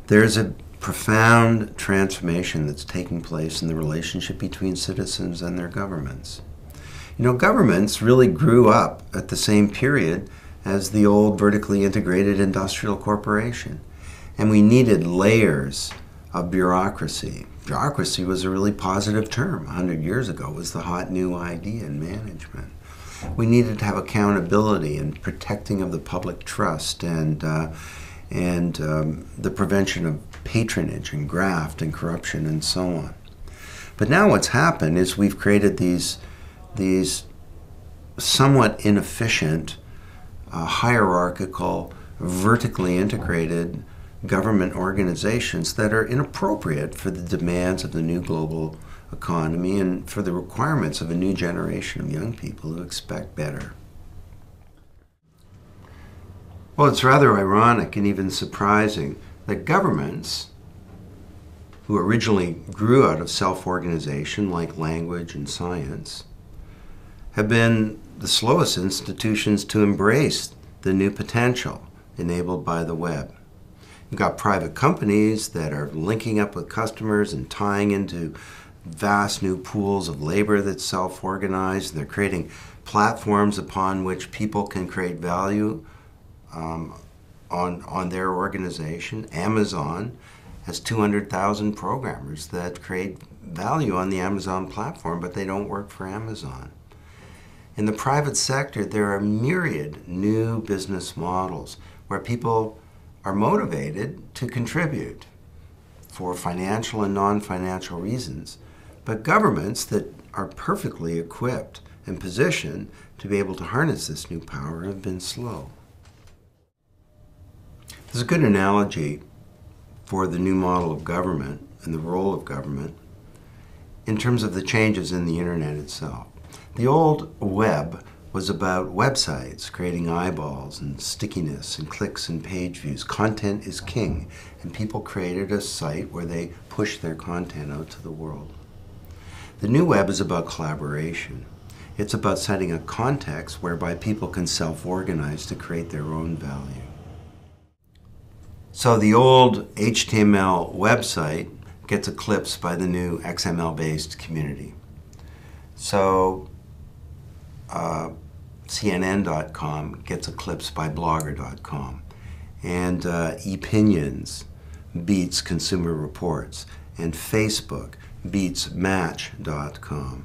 There's a profound transformation that's taking place in the relationship between citizens and their governments. You know, governments really grew up at the same period as the old vertically integrated industrial corporation. And we needed layers of bureaucracy. Bureaucracy was a really positive term. 100 years ago, it was the hot new idea in management. We needed to have accountability and protecting of the public trust and the prevention of patronage and graft and corruption and so on. But now what's happened is we've created these somewhat inefficient, hierarchical, vertically integrated government organizations that are inappropriate for the demands of the new global economy and for the requirements of a new generation of young people who expect better. Well, it's rather ironic and even surprising that governments, who originally grew out of self-organization like language and science, have been the slowest institutions to embrace the new potential enabled by the web. You've got private companies that are linking up with customers and tying into vast new pools of labor that's self-organized. They're creating platforms upon which people can create value on their organization. Amazon has 200,000 programmers that create value on the Amazon platform, but they don't work for Amazon. In the private sector, there are myriad new business models where people are motivated to contribute for financial and non-financial reasons, but governments that are perfectly equipped and positioned to be able to harness this new power have been slow. There's a good analogy for the new model of government and the role of government in terms of the changes in the internet itself. The old web was about websites, creating eyeballs and stickiness and clicks and page views. Content is king, and people created a site where they pushed their content out to the world. The new web is about collaboration. It's about setting a context whereby people can self-organize to create their own value. So the old HTML website gets eclipsed by the new XML-based community. So CNN.com gets eclipsed by Blogger.com, and ePinions beats Consumer Reports, and Facebook beats Match.com,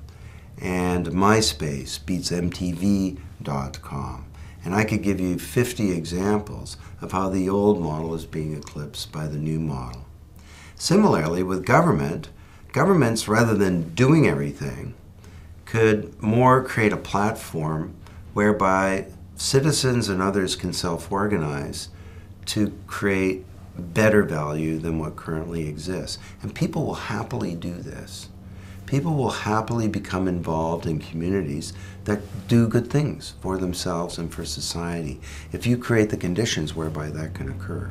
and MySpace beats MTV.com. And I could give you 50 examples of how the old model is being eclipsed by the new model. Similarly, with government, governments, rather than doing everything, could more create a platform whereby citizens and others can self-organize to create better value than what currently exists. And people will happily do this. People will happily become involved in communities that do good things for themselves and for society if you create the conditions whereby that can occur.